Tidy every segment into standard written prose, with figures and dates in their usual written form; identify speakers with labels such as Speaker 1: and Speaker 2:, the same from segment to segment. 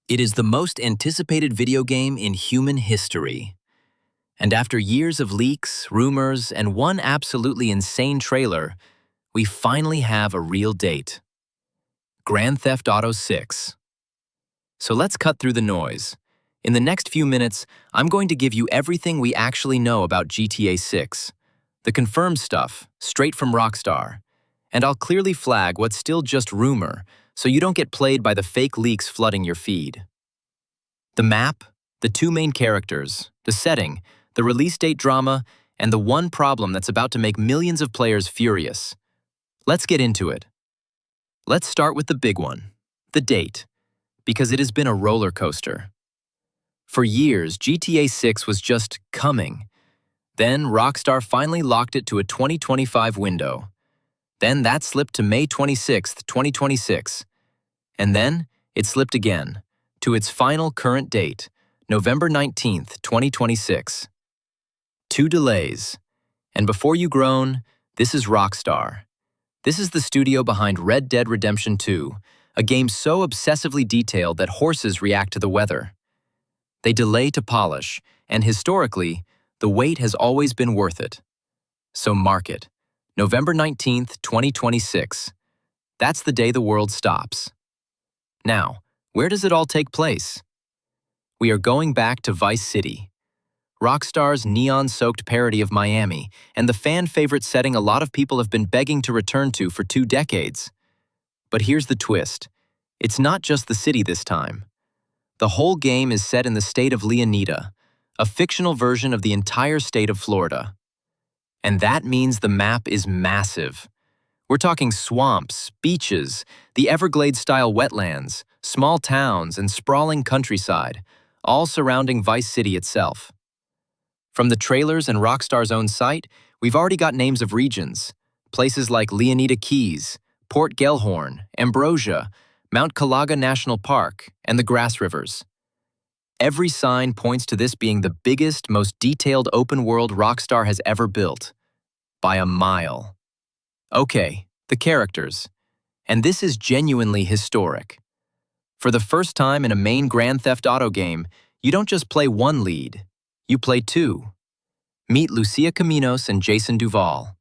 Speaker 1: It is the most anticipated video game in human history. And after years of leaks, rumors, and one absolutely insane trailer, we finally have a real date. Grand Theft Auto 6. So let's cut through the noise. In the next few minutes, I'm going to give you everything we actually know about GTA 6. The confirmed stuff, straight from Rockstar. And I'll clearly flag what's still just rumor, so you don't get played by the fake leaks flooding your feed. The map, the two main characters, the setting, the release date drama, and the one problem that's about to make millions of players furious. Let's get into it. Let's start with the big one, the date, because it has been a roller coaster. For years, GTA 6 was just coming. Then Rockstar finally locked it to a 2025 window. Then that slipped to May 26, 2026. And then it slipped again, to its final current date, November 19, 2026. 2 delays. And before you groan, this is Rockstar. This is the studio behind Red Dead Redemption 2, a game so obsessively detailed that horses react to the weather. They delay to polish, and historically, the wait has always been worth it. So mark it. November 19, 2026. That's the day the world stops. Now, where does it all take place? We are going back to Vice City, Rockstar's neon-soaked parody of Miami, and the fan-favorite setting a lot of people have been begging to return to for 2 decades. But here's the twist. It's not just the city this time. The whole game is set in the state of Leonida, a fictional version of the entire state of Florida. And that means the map is massive. We're talking swamps, beaches, the Everglades-style wetlands, small towns, and sprawling countryside, all surrounding Vice City itself. From the trailers and Rockstar's own site, we've already got names of regions, places like Leonida Keys, Port Gellhorn, Ambrosia, Mount Calaga National Park, and the Grass Rivers. Every sign points to this being the biggest, most detailed open-world Rockstar has ever built. By a mile. Okay, the characters. And this is genuinely historic. For the first time in a main Grand Theft Auto game, you don't just play one lead, you play 2. Meet Lucia and Jason Duval.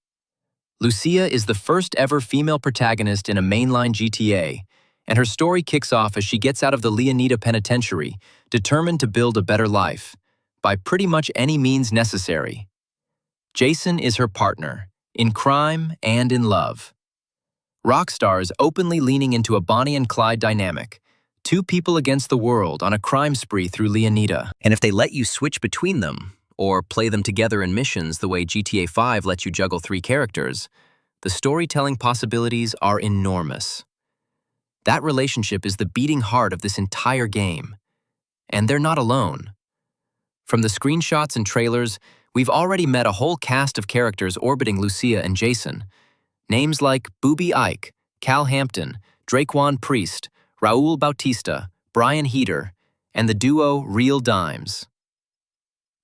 Speaker 1: Lucia is the first ever female protagonist in a mainline GTA, and her story kicks off as she gets out of the Leonida Penitentiary, determined to build a better life, by pretty much any means necessary. Jason is her partner, in crime and in love. Rockstar is openly leaning into a Bonnie and Clyde dynamic, 2 people against the world on a crime spree through Leonida. And if they let you switch between them, or play them together in missions the way GTA 5 lets you juggle 3 characters, the storytelling possibilities are enormous. That relationship is the beating heart of this entire game. And they're not alone. From the screenshots and trailers, we've already met a whole cast of characters orbiting Lucia and Jason. Names like Booby Ike, Cal Hampton, Draquan Priest, Raul Bautista, Brian Heater, and the duo Real Dimes.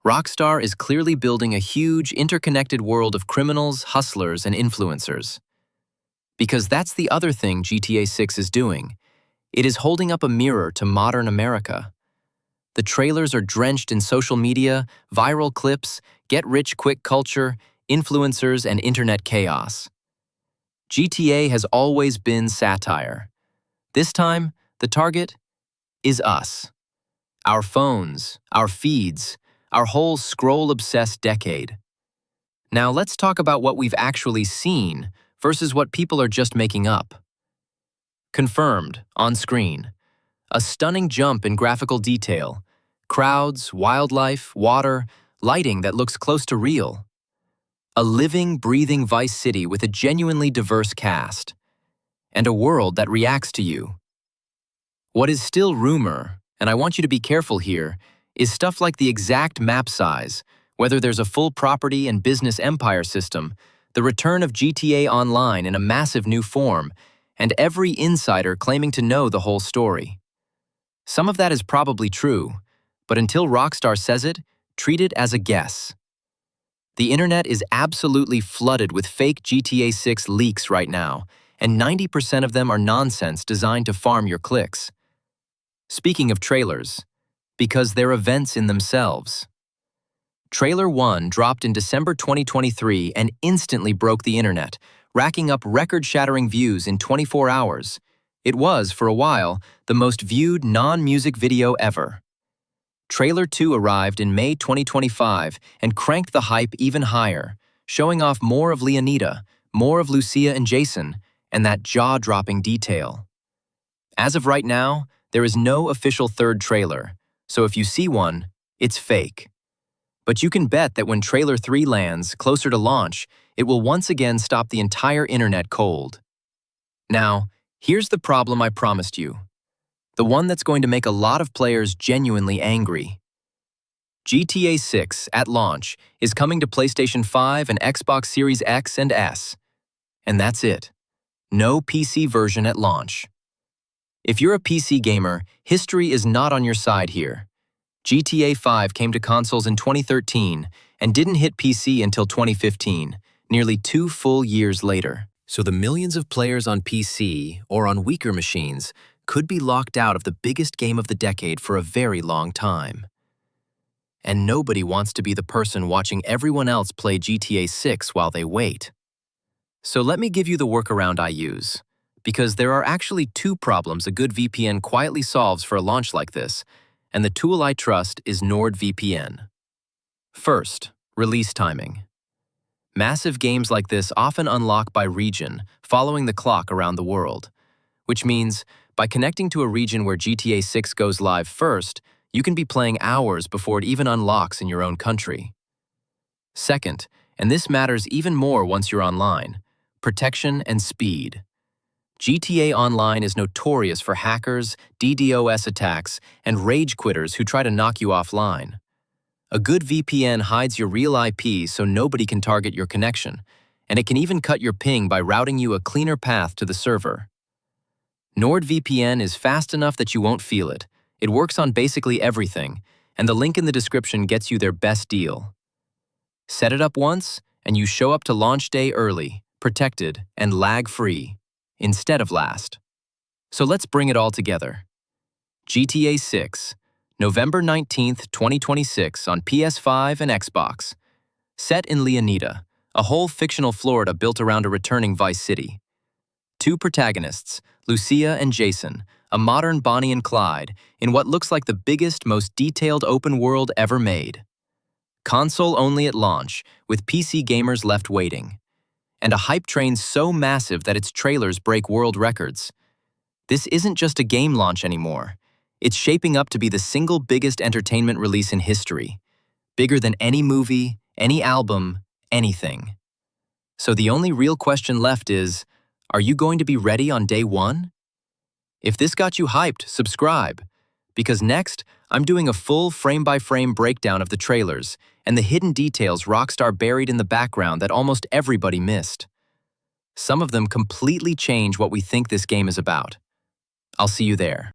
Speaker 1: Rockstar is clearly building a huge, interconnected world of criminals, hustlers, and influencers. Because that's the other thing GTA 6 is doing. It is holding up a mirror to modern America. The trailers are drenched in social media, viral clips, get-rich-quick culture, influencers, and internet chaos. GTA has always been satire. This time, the target is us. Our phones, our feeds, our whole scroll-obsessed decade. Now let's talk about what we've actually seen versus what people are just making up. Confirmed, on screen. A stunning jump in graphical detail. Crowds, wildlife, water, lighting that looks close to real. A living, breathing Vice City with a genuinely diverse cast. And a world that reacts to you. What is still rumor, and I want you to be careful here, is stuff like the exact map size, whether there's a full property and business empire system, the return of GTA Online in a massive new form, and every insider claiming to know the whole story. Some of that is probably true, but until Rockstar says it, treat it as a guess. The internet is absolutely flooded with fake GTA 6 leaks right now, and 90% of them are nonsense designed to farm your clicks. Speaking of trailers, because they're events in themselves. Trailer 1 dropped in December 2023 and instantly broke the internet, racking up record-shattering views in 24 hours. It was, for a while, the most viewed non-music video ever. Trailer 2 arrived in May 2025 and cranked the hype even higher, showing off more of Leonida, more of Lucia and Jason, and that jaw-dropping detail. As of right now, there is no official third trailer, so if you see one, it's fake. But you can bet that when Trailer 3 lands, closer to launch, it will once again stop the entire internet cold. Now, here's the problem I promised you. The one that's going to make a lot of players genuinely angry. GTA 6, at launch, is coming to PlayStation 5 and Xbox Series X and S. And that's it. No PC version at launch. If you're a PC gamer, history is not on your side here. GTA 5 came to consoles in 2013 and didn't hit PC until 2015, nearly 2 full years later. So the millions of players on PC or on weaker machines could be locked out of the biggest game of the decade for a very long time. And nobody wants to be the person watching everyone else play GTA 6 while they wait. So let me give you the workaround I use, because there are actually 2 problems a good VPN quietly solves for a launch like this, and the tool I trust is NordVPN. First, release timing. Massive games like this often unlock by region, following the clock around the world, which means by connecting to a region where GTA 6 goes live first, you can be playing hours before it even unlocks in your own country. Second, and this matters even more once you're online, protection and speed. GTA Online is notorious for hackers, DDoS attacks, and rage quitters who try to knock you offline. A good VPN hides your real IP so nobody can target your connection, and it can even cut your ping by routing you a cleaner path to the server. NordVPN is fast enough that you won't feel it. It works on basically everything, and the link in the description gets you their best deal. Set it up once, and you show up to launch day early, protected, and lag-free, instead of last. So let's bring it all together. GTA 6, November 19th, 2026 on PS5 and Xbox. Set in Leonida, a whole fictional Florida built around a returning Vice City. 2 protagonists, Lucia and Jason, a modern Bonnie and Clyde, in what looks like the biggest, most detailed open world ever made. Console only at launch, with PC gamers left waiting. And a hype train so massive that its trailers break world records. This isn't just a game launch anymore. It's shaping up to be the single biggest entertainment release in history. Bigger than any movie, any album, anything. So the only real question left is, are you going to be ready on day 1? If this got you hyped, subscribe. Because next, I'm doing a full frame-by-frame breakdown of the trailers and the hidden details Rockstar buried in the background that almost everybody missed. Some of them completely change what we think this game is about. I'll see you there.